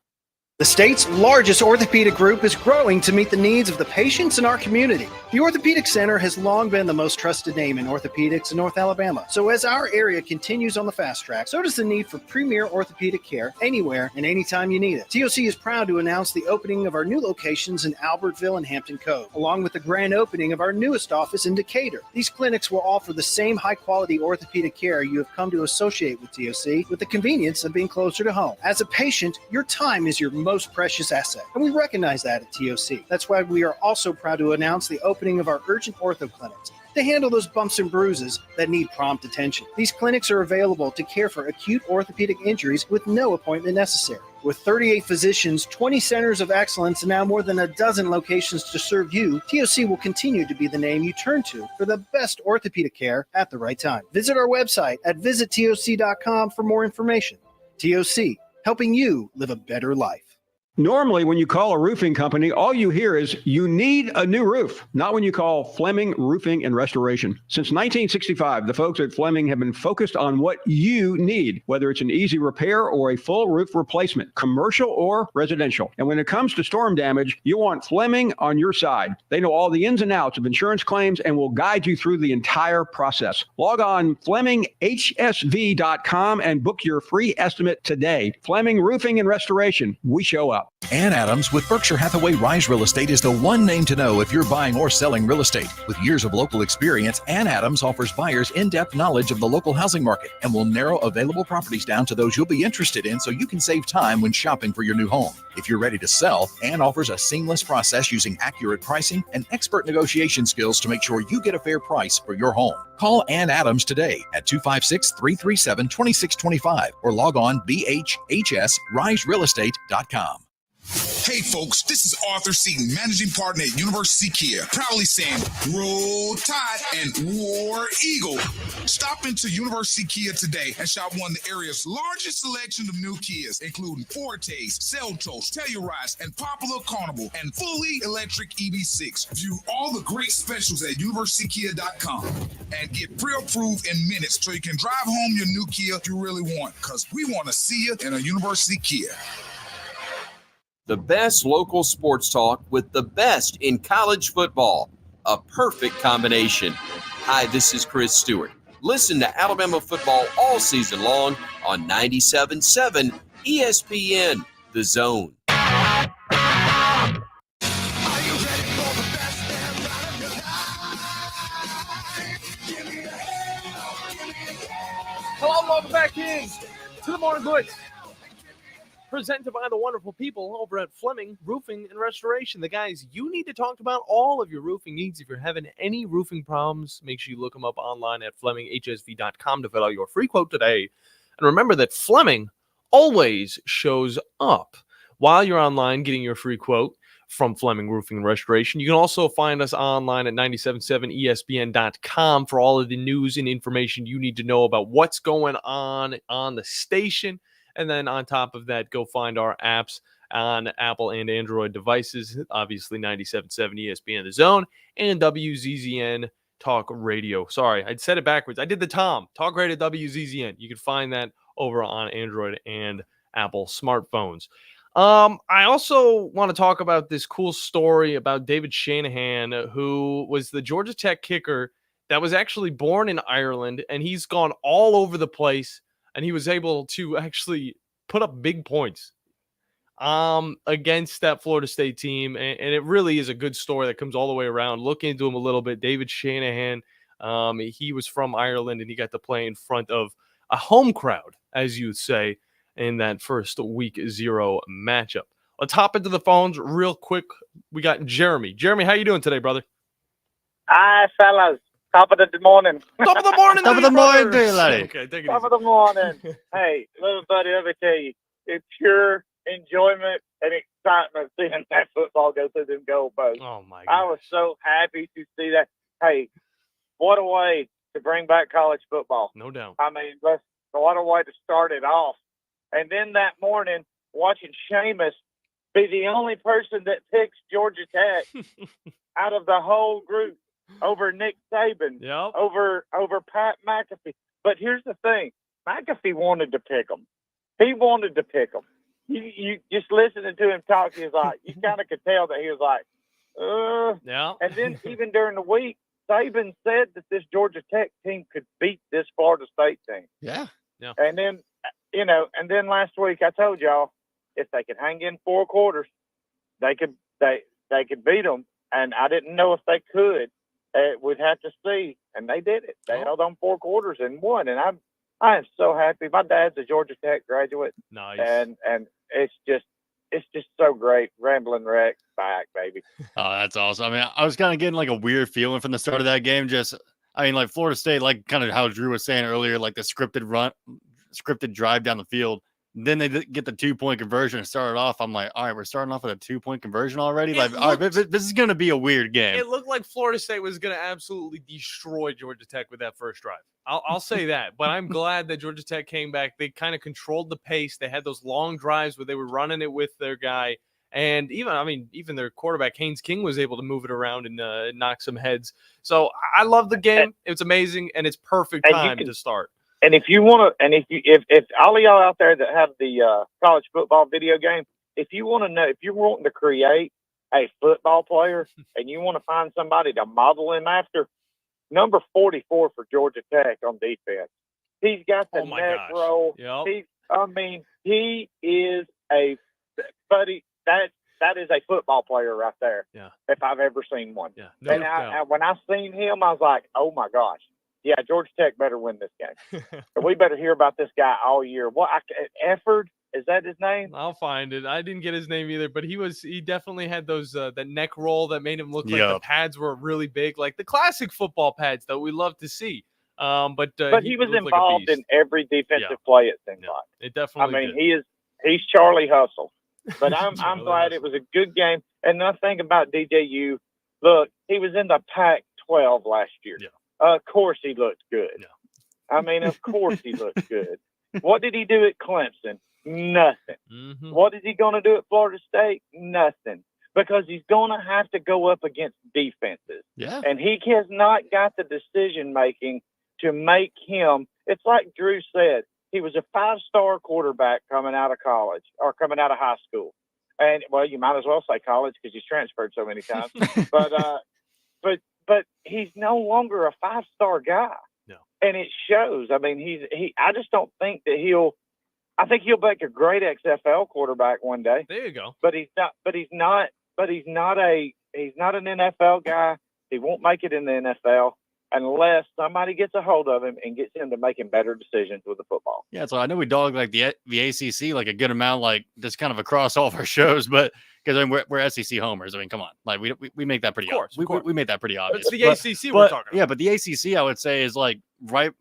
The state's largest orthopedic group is growing to meet the needs of the patients in our community. The Orthopedic Center has long been the most trusted name in orthopedics in North Alabama. So as our area continues on the fast track, so does the need for premier orthopedic care anywhere and anytime you need it. TOC is proud to announce the opening of our new locations in Albertville and Hampton Cove, along with the grand opening of our newest office in Decatur. These clinics will offer the same high-quality orthopedic care you have come to associate with TOC, with the convenience of being closer to home. As a patient, your time is your most precious asset, and we recognize that at TOC. That's why we are also proud to announce the opening of our urgent ortho clinics to handle those bumps and bruises that need prompt attention. These clinics are available to care for acute orthopedic injuries with no appointment necessary. With 38 physicians, 20 centers of excellence, and now more than a dozen locations to serve you, TOC will continue to be the name you turn to for the best orthopedic care at the right time. Visit our website at visittoc.com for more information. TOC, helping you live a better life. Normally, when you call a roofing company, all you hear is, you need a new roof. Not when you call Fleming Roofing and Restoration. Since 1965, the folks at Fleming have been focused on what you need, whether it's an easy repair or a full roof replacement, commercial or residential. And when it comes to storm damage, you want Fleming on your side. They know all the ins and outs of insurance claims and will guide you through the entire process. Log on FlemingHSV.com and book your free estimate today. Fleming Roofing and Restoration. We show up. Ann Adams with Berkshire Hathaway Rise Real Estate is the one name to know if you're buying or selling real estate. With years of local experience, Ann Adams offers buyers in-depth knowledge of the local housing market and will narrow available properties down to those you'll be interested in so you can save time when shopping for your new home. If you're ready to sell, Ann offers a seamless process using accurate pricing and expert negotiation skills to make sure you get a fair price for your home. Call Ann Adams today at 256-337-2625 or log on bhhsriserealestate.com. Hey folks, this is Arthur Seaton, managing partner at University Kia, proudly saying Roll Tide and War Eagle. Stop into University Kia today and shop one of the area's largest selection of new Kias, including Fortes, Seltos, Telluride, and Popular Carnival, and fully electric EV6. View all the great specials at universitykia.com and get pre-approved in minutes so you can drive home your new Kia you really want, because we want to see you in a University Kia. The best local sports talk with the best in college football. A perfect combination. Hi, this is Chris Stewart. Listen to Alabama football all season long on 97.7 ESPN, The Zone. Hello, welcome back in to the Morning Blitz. Presented by the wonderful people over at Fleming Roofing and Restoration. The guys you need to talk about all of your roofing needs. If you're having any roofing problems, make sure you look them up online at FlemingHSV.com to fill out your free quote today. And remember that Fleming always shows up while you're online getting your free quote from Fleming Roofing and Restoration. You can also find us online at 977ESPN.com for all of the news and information you need to know about what's going on the station. And then on top of that, go find our apps on Apple and Android devices. Obviously, 97.7 ESPN The Zone and WZZN Talk Radio. Sorry, I said it backwards. I did the Tom. Talk Radio WZZN. You can find that over on Android and Apple smartphones. I also want to talk about this cool story about David Shanahan, who was the Georgia Tech kicker that was actually born in Ireland, and he's gone all over the place. And he was able to actually put up big points against that Florida State team. And it really is a good story that comes all the way around. Look into him a little bit. David Shanahan, he was from Ireland, and he got to play in front of a home crowd, as you would say, in that first week 0 matchup. Let's hop into the phones real quick. We got Jeremy. Jeremy, how you doing today, brother? Hi, fellas. Top of the morning. Top of the morning. Top of the morning, dear laddie. Okay, take it Top easy. of the morning. Hey, little buddy, let me tell you, it's pure enjoyment and excitement seeing that football go through them goalposts. Oh, my God. I was so happy to see that. Hey, what a way to bring back college football. No doubt. I mean, what a way to start it off. And then that morning, watching Seamus be the only person that picks Georgia Tech out of the whole group. Over Nick Saban, over Pat McAfee. But here's the thing. McAfee wanted to pick him. He wanted to pick him. you just listening to him talk, he was like, you kind of could tell that he was like, yeah. And then even during the week, Saban said that this Georgia Tech team could beat this Florida State team. Yeah. Yeah. And then, and then last week I told y'all if they could hang in 4 quarters, they could beat them. And I didn't know if they could. We'd have to see. And they did it. They held on 4 quarters and won. And I am so happy. My dad's a Georgia Tech graduate. Nice. And it's just so great. Rambling Wreck back, baby. Oh, that's awesome. I mean, I was kind of getting like a weird feeling from the start of that game. Like Florida State, like kind of how Drew was saying earlier, like the scripted drive down the field. Then they get the 2-point conversion and started off. I'm like, all right, we're starting off with a 2-point conversion already. All right, this is going to be a weird game. It looked like Florida State was going to absolutely destroy Georgia Tech with that first drive. I'll say that, but I'm glad that Georgia Tech came back. They kind of controlled the pace. They had those long drives where they were running it with their guy. And even their quarterback, Haynes King, was able to move it around and knock some heads. So I love the game. It's amazing, and it's perfect time to start. And if you want to, and if all of y'all out there that have the college football video game, if you want to know, if you're wanting to create a football player and you want to find somebody to model him after, number 44 for Georgia Tech on defense. He's got the neck roll. Yep. He is a buddy. That is a football player right there. Yeah. If I've ever seen one. Yeah. And when I seen him, I was like, oh my gosh. Yeah, Georgia Tech better win this game. We better hear about this guy all year. Efford, is that his name? I'll find it. I didn't get his name either, but he definitely had those that neck roll that made him look like the pads were really big, like the classic football pads that we love to see. But he was involved in every defensive play. It seems like it definitely. He's Charlie Hustle. But I'm glad Hustle. It was a good game. And the thing about DJU, look, he was in the Pac-12 last year. Yeah. Of course he looked good. Yeah. Of course he looked good. What did he do at Clemson? Nothing. Mm-hmm. What is he going to do at Florida State? Nothing. Because he's going to have to go up against defenses. Yeah. And he has not got the decision-making to make him. It's like Drew said. He was a 5-star quarterback coming out of college or coming out of high school. And, well, you might as well say college because he's transferred so many times. But he's no longer a 5-star guy. No. And it shows. I mean, I just don't think that I think he'll make a great XFL quarterback one day. There you go. But he's not an NFL guy. He won't make it in the NFL unless somebody gets a hold of him and gets him to making better decisions with the football. Yeah, so I know we dog like the ACC like a good amount, like just kind of across all of our shows, but because we're SEC homers. I mean, come on, like we make that pretty obvious. We made that pretty obvious. It's the ACC we're talking about. Yeah, but the ACC I would say is like right.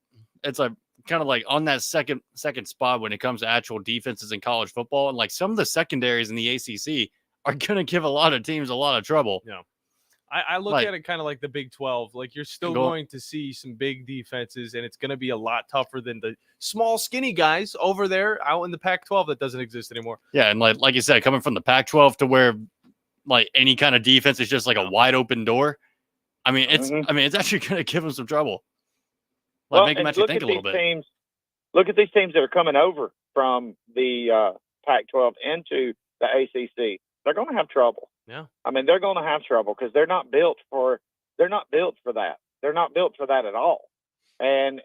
It's like kind of like on that second spot when it comes to actual defenses in college football, and like some of the secondaries in the ACC are going to give a lot of teams a lot of trouble. Yeah. I look at it kind of like the Big 12. Like you're still going to see some big defenses, and it's going to be a lot tougher than the small, skinny guys over there out in the Pac-12 that doesn't exist anymore. Yeah, and like you said, coming from the Pac-12 to where like any kind of defense is just like a wide open door. I mean, it's actually going to give them some trouble. Like make them actually think a little bit. Look at these teams that are coming over from the Pac-12 into the ACC. They're going to have trouble. Yeah. I mean, they're going to have trouble because they're not built for that. They're not built for that at all. And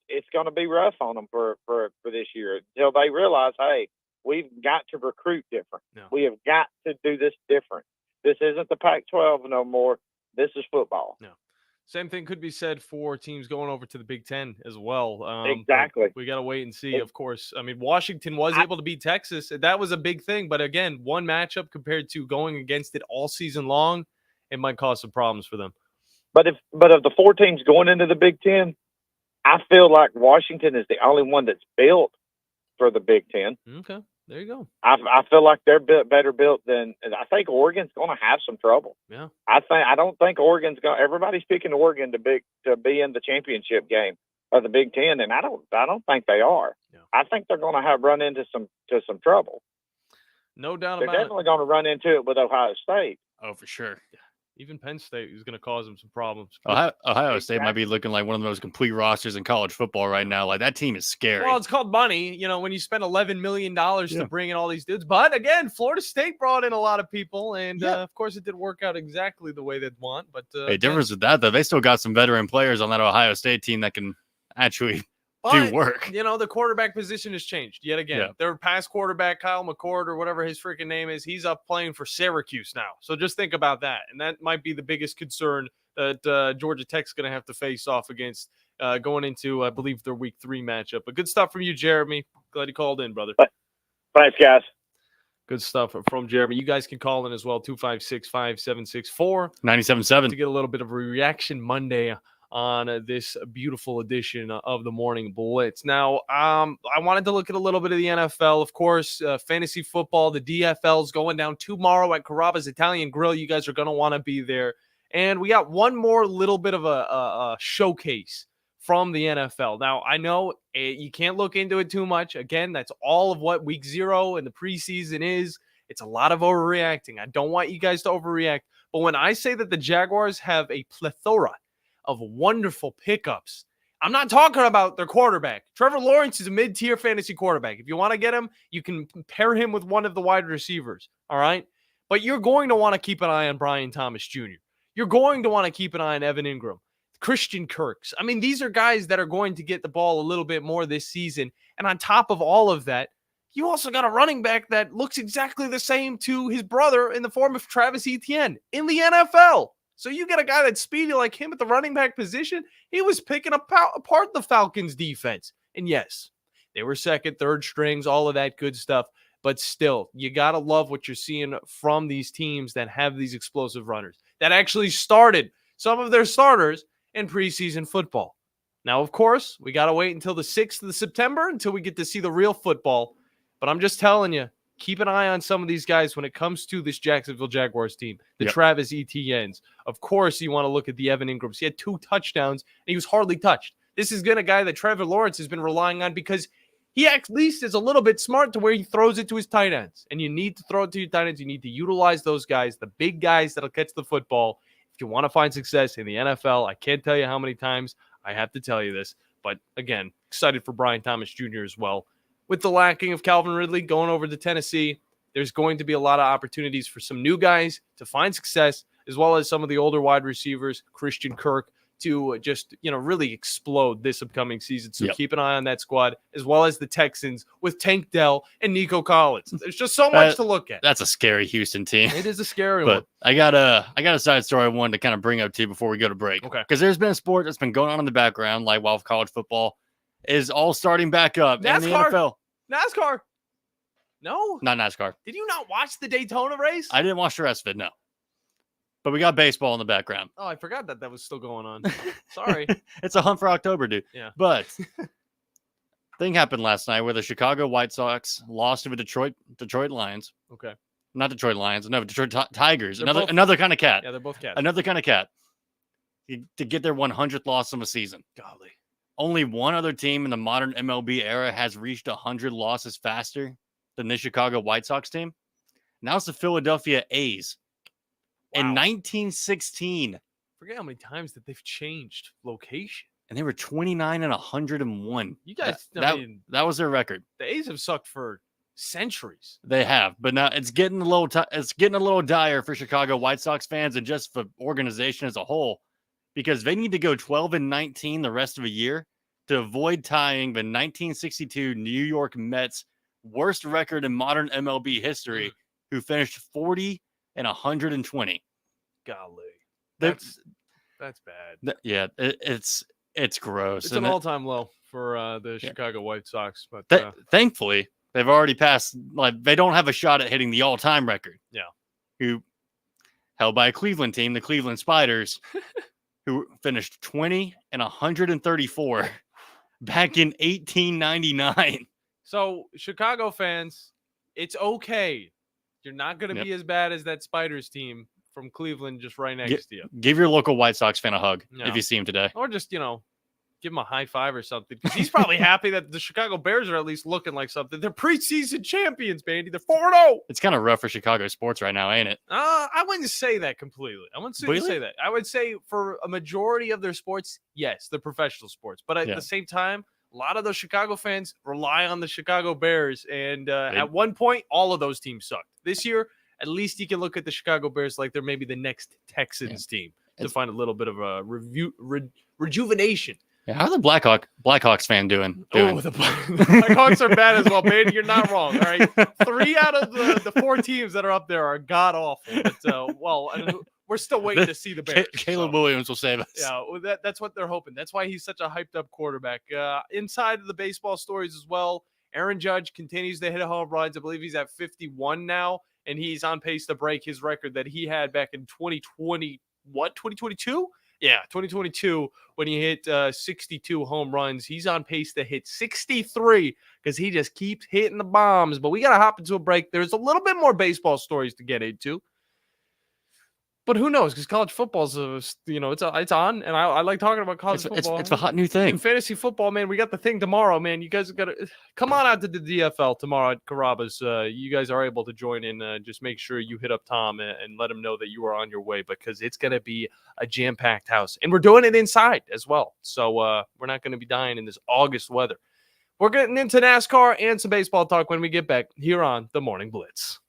it's going to be rough on them for this year until they realize, hey, we've got to recruit different. Yeah. We have got to do this different. This isn't the Pac-12 no more. This is football. No. Same thing could be said for teams going over to the Big Ten as well. Exactly. We got to wait and see, of course. I mean, Washington was able to beat Texas. That was a big thing. But again, one matchup compared to going against it all season long, it might cause some problems for them. But of the 4 teams going into the Big Ten, I feel like Washington is the only one that's built for the Big Ten. Okay. There you go. I feel like they're better built than I think Oregon's going to have some trouble. Yeah. I don't think Oregon's going. Everybody's picking Oregon to be in the championship game of the Big Ten, and I don't think they are. Yeah. I think they're going to run into some trouble. No doubt They're about it. definitely going to run into it with Ohio State. Oh, for sure. Even Penn State is going to cause them some problems. Ohio State might be looking like one of the most complete rosters in college football right now. Like, that team is scary. Well, it's called money, when you spend $11 million to bring in all these dudes. But again, Florida State brought in a lot of people, and of course, it didn't work out exactly the way they'd want. But difference with that, though, they still got some veteran players on that Ohio State team that can actually do work. The quarterback position has changed yet again. Yeah. Their past quarterback, Kyle McCord or whatever his freaking name is, he's up playing for Syracuse now. So just think about that. And that might be the biggest concern that Georgia Tech's going to have to face off against going into, I believe, their week 3 matchup. But good stuff from you, Jeremy. Glad you called in, brother. Thanks, guys. Good stuff from Jeremy. You guys can call in as well, 256-5764. 97.7. To get a little bit of a reaction Monday on this beautiful edition of the Morning Blitz. Now, I wanted to look at a little bit of the NFL. Of course, fantasy football, the DFL is going down tomorrow at Carrabba's Italian Grill. You guys are going to want to be there. And we got one more little bit of a showcase from the NFL. Now, I know you can't look into it too much. Again, that's all of what week 0 and the preseason is. It's a lot of overreacting. I don't want you guys to overreact. But when I say that the Jaguars have a plethora of wonderful pickups, I'm not talking about their quarterback. Trevor Lawrence is a mid-tier fantasy quarterback. If you want to get him, you can pair him with one of the wide receivers, all right? But you're going to want to keep an eye on Brian Thomas Jr. You're going to want to keep an eye on Evan Ingram, Christian Kirks. I mean, these are guys that are going to get the ball a little bit more this season. And on top of all of that, you also got a running back that looks exactly the same to his brother in the form of Travis Etienne in the NFL. So you get a guy that's speedy like him at the running back position. He was picking apart the Falcons defense. And yes, they were second, third strings, all of that good stuff. But still, you got to love what you're seeing from these teams that have these explosive runners that actually started some of their starters in preseason football. Now, of course, we got to wait until the 6th of September until we get to see the real football. But I'm just telling you, keep an eye on some of these guys when it comes to this Jacksonville Jaguars team, the Travis Etiennes. Of course, you want to look at the Evan Ingrams. He had 2 touchdowns, and he was hardly touched. This is a guy that Trevor Lawrence has been relying on because he at least is a little bit smart to where he throws it to his tight ends. And you need to throw it to your tight ends. You need to utilize those guys, the big guys that'll catch the football. If you want to find success in the NFL, I can't tell you how many times I have to tell you this. But again, excited for Brian Thomas Jr. as well. With the lacking of Calvin Ridley going over to Tennessee, there's going to be a lot of opportunities for some new guys to find success, as well as some of the older wide receivers, Christian Kirk, to just, really explode this upcoming season. So keep an eye on that squad, as well as the Texans with Tank Dell and Nico Collins. There's just so much to look at. That's a scary Houston team. It is a scary one. I got a side story I wanted to kind of bring up to you before we go to break. Okay. Because there's been a sport that's been going on in the background, like while college football is all starting back up in the NFL. NASCAR. No? Not NASCAR. Did you not watch the Daytona race? I didn't watch the rest of it, no. But we got baseball in the background. Oh, I forgot that was still going on. Sorry. It's a hunt for October, dude. Yeah. But thing happened last night where the Chicago White Sox lost to the Detroit Lions. Okay. Not Detroit Lions. No, Detroit Tigers. They're Another kind of cat. Yeah, they're both cats. Another kind of cat. To get their 100th loss of a season. Golly. Only one other team in the modern MLB era has reached 100 losses faster than the Chicago White Sox team. Now it's the Philadelphia A's. Wow. In 1916. Forget how many times that they've changed location. And they were 29 and 101. You guys, that was their record. The A's have sucked for centuries. They have, but now it's getting a little dire for Chicago White Sox fans and just for organization as a whole, because they need to go 12 and 19 the rest of a year to avoid tying the 1962 New York Mets worst record in modern MLB history, who finished 40 and 120. Golly, that's bad. It's gross. It's an all-time low for the Chicago White Sox, but thankfully they've already passed. Like, they don't have a shot at hitting the all-time record. Yeah, who held by a Cleveland team, the Cleveland Spiders, who finished 20 and 134 back in 1899. So, Chicago fans, it's okay. You're not going to be as bad as that Spiders team from Cleveland just right next to you. Give your local White Sox fan a hug if you see him today. Or just, give give him a high five or something. Because he's probably happy that the Chicago Bears are at least looking like something. They're preseason champions, Bandy. They're 4-0. It's kind of rough for Chicago sports right now, ain't it? I wouldn't say that completely. I wouldn't say that. I would say for a majority of their sports, yes, they're professional sports. But at the same time, a lot of those Chicago fans rely on the Chicago Bears. And at one point, all of those teams sucked. This year, at least you can look at the Chicago Bears like they're maybe the next Texans team to find a little bit of a rejuvenation. Yeah, how's the Blackhawks fan doing? Oh, the Blackhawks are bad as well, baby. You're not wrong. All right, 3 out of the 4 teams that are up there are god awful. But we're still waiting to see the Bears. Caleb Williams will save us. Yeah, well, that's what they're hoping. That's why he's such a hyped up quarterback. Inside of the baseball stories as well, Aaron Judge continues to hit home runs. I believe he's at 51 now, and he's on pace to break his record that he had back in 2020. What, 2022? Yeah, 2022, when he hit 62 home runs. He's on pace to hit 63 because he just keeps hitting the bombs. But we got to hop into a break. There's a little bit more baseball stories to get into. But who knows? Because college football's, it's on, and I like talking about college football. It's a hot new thing. And fantasy football, man, we got the thing tomorrow, man. You guys got to come on out to the DFL tomorrow at Carrabba's. You guys are able to join in. Just make sure you hit up Tom and let him know that you are on your way because it's going to be a jam-packed house. And we're doing it inside as well. So we're not going to be dying in this August weather. We're getting into NASCAR and some baseball talk when we get back here on the Morning Blitz.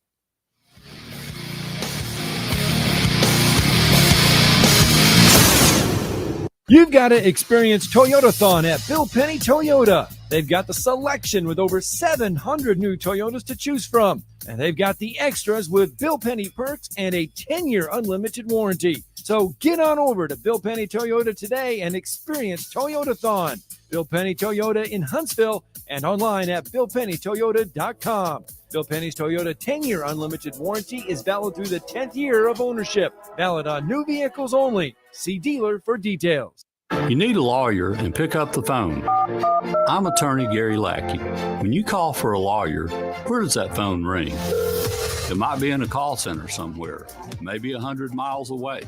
You've got to experience Toyotathon at Bill Penny Toyota. They've got the selection with over 700 new Toyotas to choose from. And they've got the extras with Bill Penny perks and a 10-year unlimited warranty. So get on over to Bill Penny Toyota today and experience Toyotathon. Bill Penny Toyota in Huntsville and online at BillPennyToyota.com. Bill Penny's Toyota 10-year unlimited warranty is valid through the 10th year of ownership. Valid on new vehicles only. See dealer for details. You need a lawyer and pick up the phone. I'm attorney Gary Lackey. When you call for a lawyer, where does that phone ring? It might be in a call center somewhere, maybe 100 miles away,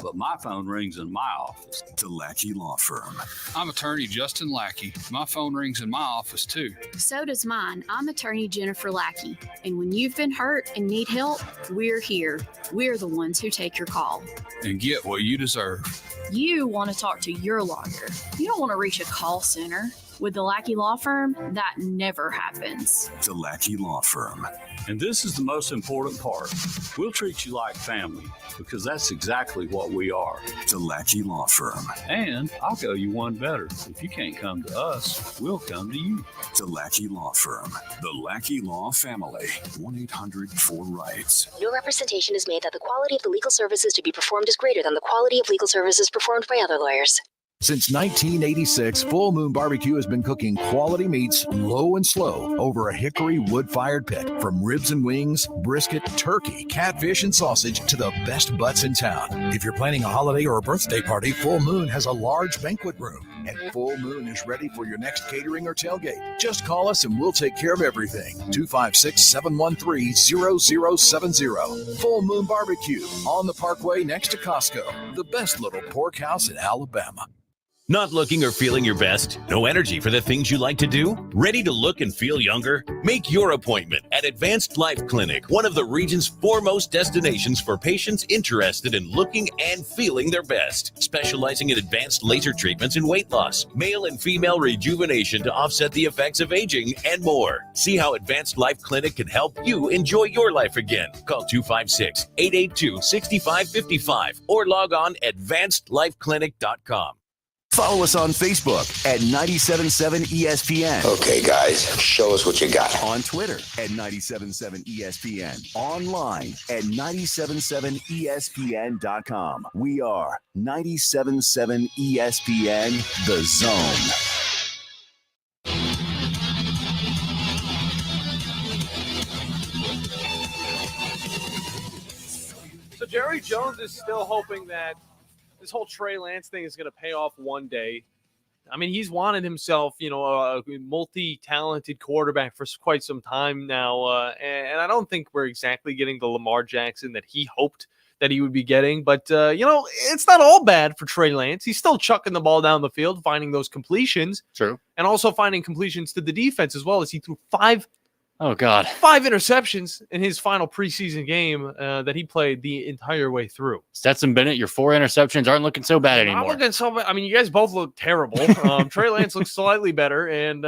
but my phone rings in my office. The Lackey Law Firm. I'm attorney Justin Lackey. My phone rings in my office too. So does mine. I'm attorney Jennifer Lackey. And when you've been hurt and need help, we're here. We're the ones who take your call. And get what you deserve. You want to talk to your lawyer. You don't want to reach a call center. With the Lackey Law Firm, that never happens. The Lackey Law Firm. And this is the most important part. We'll treat you like family because that's exactly what we are. The Lackey Law Firm. And I'll go you one better. If you can't come to us, we'll come to you. The Lackey Law Firm. The Lackey Law Family. 1-800-4-RIGHTS. No representation is made that the quality of the legal services to be performed is greater than the quality of legal services performed by other lawyers. Since 1986, Full Moon Barbecue has been cooking quality meats low and slow over a hickory wood-fired pit. From ribs and wings, brisket, turkey, catfish, and sausage to the best butts in town. If you're planning a holiday or a birthday party, Full Moon has a large banquet room. And Full Moon is ready for your next catering or tailgate. Just call us and we'll take care of everything. 256-713-0070. Full Moon Barbecue on the Parkway next to Costco. The best little pork house in Alabama. Not looking or feeling your best? No energy for the things you like to do? Ready to look and feel younger? Make your appointment at Advanced Life Clinic, one of the region's foremost destinations for patients interested in looking and feeling their best. Specializing in advanced laser treatments and weight loss, male and female rejuvenation to offset the effects of aging, and more. See how Advanced Life Clinic can help you enjoy your life again. Call 256-882-6555 or log on advancedlifeclinic.com. Follow us on Facebook at 97.7 ESPN. Okay, guys, show us what you got. On Twitter at 97.7 ESPN. Online at 97.7ESPN.com. We are 97.7 ESPN, The Zone. So Jerry Jones is still hoping that this whole Trey Lance thing is going to pay off one day. I mean, he's wanted himself, a multi-talented quarterback for quite some time now. And I don't think we're exactly getting the Lamar Jackson that he hoped that he would be getting. But, it's not all bad for Trey Lance. He's still chucking the ball down the field, finding those completions. True. And also finding completions to the defense as well, as he threw 5 interceptions in his final preseason game that he played the entire way through. Stetson Bennett, your 4 interceptions aren't looking so bad anymore. Not looking so bad. I mean, you guys both look terrible. Trey Lance looks slightly better. And,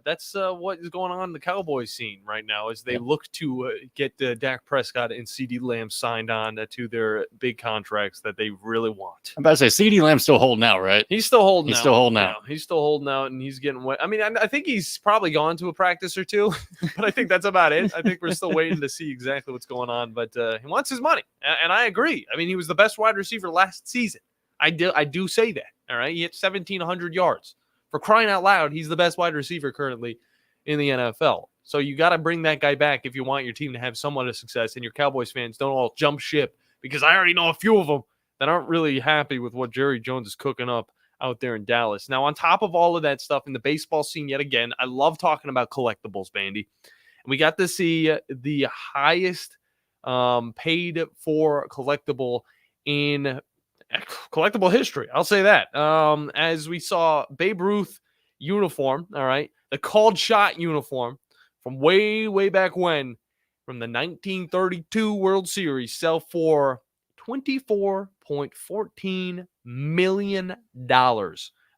that's what is going on in the Cowboys scene right now as they look to get Dak Prescott and CeeDee Lamb signed on to their big contracts that they really want. I'm about to say, CeeDee Lamb's still holding out, right? He's still holding out. He's still holding out. Yeah, he's still holding out, and he's getting wet. I mean, I think he's probably gone to a practice or two. But I think that's about it. I think we're still waiting to see exactly what's going on, but he wants his money, and I agree. I mean, he was the best wide receiver last season. I do say that. All right, he hit 1,700 yards. For crying out loud, he's the best wide receiver currently in the NFL. So you got to bring that guy back if you want your team to have somewhat of success. And your Cowboys fans don't all jump ship, because I already know a few of them that aren't really happy with what Jerry Jones is cooking up out there in Dallas. Now, on top of all of that stuff in the baseball scene, yet again, I love talking about collectibles, Bandy. We got to see the highest paid for collectible in collectible history. I'll say that. As we saw Babe Ruth uniform, all right, the called shot uniform from way, way back when, from the 1932 World Series, sell for $24.14 million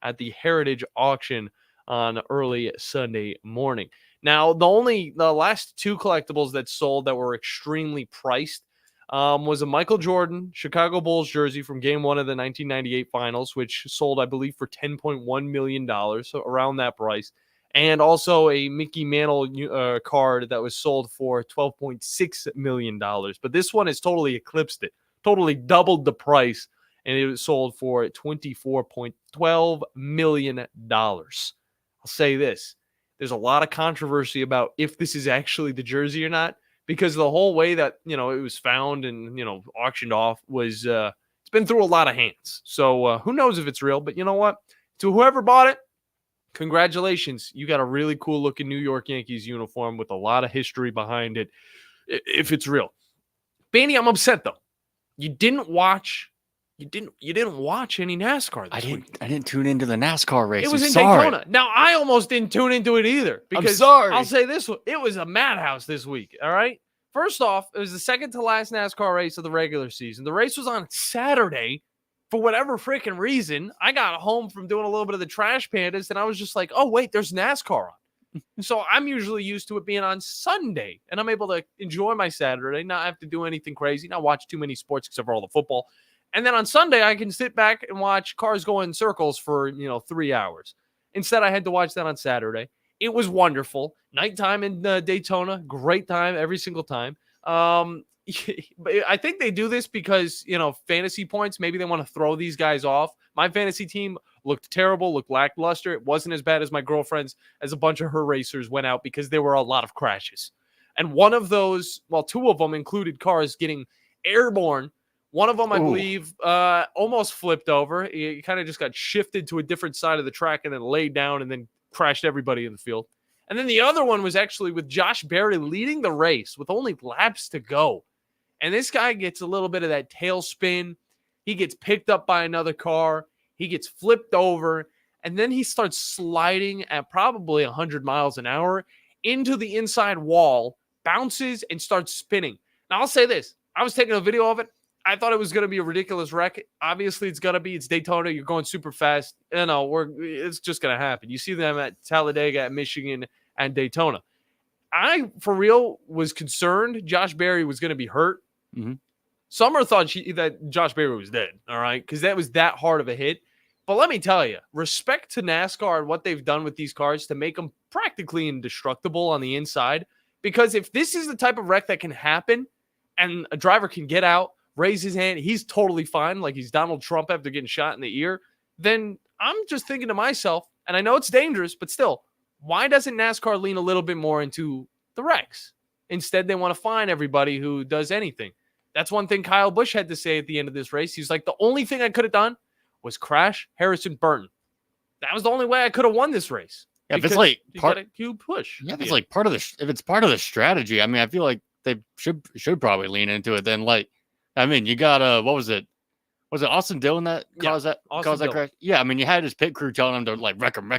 at the Heritage Auction on early Sunday morning. Now, the last 2 collectibles that sold that were extremely priced was a Michael Jordan Chicago Bulls jersey from Game 1 of the 1998 Finals, which sold, I believe, for $10.1 million, so around that price. And also a Mickey Mantle card that was sold for $12.6 million. But this one has totally eclipsed it, totally doubled the price, and it was sold for $24.12 million. I'll say this. There's a lot of controversy about if this is actually the jersey or not, because the whole way that, it was found and, auctioned off was, it's been through a lot of hands. So who knows if it's real, but you know what? To whoever bought it, congratulations. You got a really cool looking New York Yankees uniform with a lot of history behind it, if it's real. Bandy, I'm upset though. You didn't watch any NASCAR this week. I didn't tune into the NASCAR race. It was in Daytona. Now, I almost didn't tune into it either. Because sorry. I'll say this, it was a madhouse this week, all right? First off, it was the second to last NASCAR race of the regular season. The race was on Saturday. For whatever freaking reason, I got home from doing a little bit of the Trash Pandas, and I was just like, oh, wait, there's NASCAR on. So I'm usually used to it being on Sunday, and I'm able to enjoy my Saturday, not have to do anything crazy, not watch too many sports except for all the football. And then on Sunday, I can sit back and watch cars go in circles for, 3 hours. Instead, I had to watch that on Saturday. It was wonderful. Nighttime in Daytona, great time every single time. But I think they do this because, fantasy points, maybe they want to throw these guys off. My fantasy team looked terrible, looked lackluster. It wasn't as bad as my girlfriend's, as a bunch of her racers went out because there were a lot of crashes. And one of those, 2 of them included cars getting airborne. One of them, I believe, almost flipped over. He kind of just got shifted to a different side of the track and then laid down and then crashed everybody in the field. And then the other one was actually with Josh Berry leading the race with only laps to go. And this guy gets a little bit of that tail spin. He gets picked up by another car. He gets flipped over. And then he starts sliding at probably 100 miles an hour into the inside wall, bounces, and starts spinning. Now, I'll say this. I was taking a video of it. I thought it was going to be a ridiculous wreck. Obviously, it's going to be. It's Daytona. You're going super fast. It's just going to happen. You see them at Talladega, at Michigan, and Daytona. I, for real, was concerned Josh Berry was going to be hurt. Mm-hmm. Summer thought that Josh Berry was dead, all right, because that was that hard of a hit. But let me tell you, respect to NASCAR and what they've done with these cars to make them practically indestructible on the inside. Because if this is the type of wreck that can happen and a driver can get out, raise his hand, he's totally fine, like he's Donald Trump after getting shot in the ear, then I'm just thinking to myself, and I know it's dangerous, but still, why doesn't NASCAR lean a little bit more into the wrecks? Instead, they want to fine everybody who does anything. That's one thing Kyle Busch had to say at the end of this race. He's like, the only thing I could have done was crash Harrison Burton. That was the only way I could have won this race. Yeah, if it's like you push. Yeah, if it's like if it's part of the strategy, I mean, I feel like they should probably lean into it. Then, like, I mean, you got what was it? Was it Austin Dillon that caused that crash? Yeah, I mean, you had his pit crew telling him to like wreck him,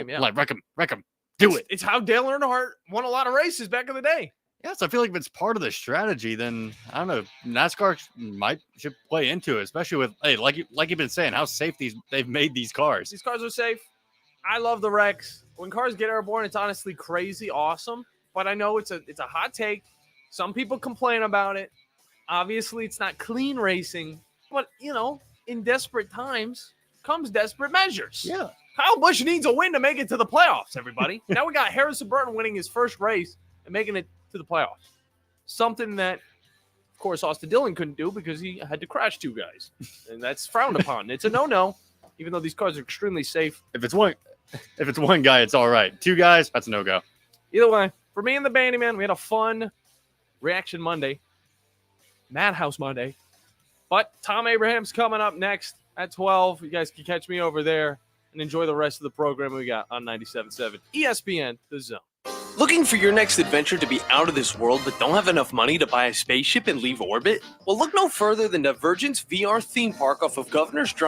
yeah. like wreck him, do it. It's how Dale Earnhardt won a lot of races back in the day. Yeah, so I feel like if it's part of the strategy, then I don't know. NASCAR should play into it, especially with like you've been saying, how safe they've made these cars. These cars are safe. I love the wrecks. When cars get airborne, it's honestly crazy awesome. But I know it's a hot take. Some people complain about it. Obviously, it's not clean racing. But, in desperate times comes desperate measures. Yeah. Kyle Busch needs a win to make it to the playoffs, everybody. Now we got Harrison Burton winning his first race and making it to the playoffs. Something that, of course, Austin Dillon couldn't do because he had to crash two guys. And that's frowned upon. It's a no-no, even though these cars are extremely safe. If it's one guy, it's all right. Two guys, that's a no-go. Either way, for me and the Bandiman, we had a fun Reaction Monday. Madhouse Monday. But Tom Abraham's coming up next at 12. You guys can catch me over there and enjoy the rest of the program we got on 97.7 ESPN, The Zone. Looking for your next adventure to be out of this world but don't have enough money to buy a spaceship and leave orbit? Well, look no further than Divergent's VR theme park off of Governor's Drive.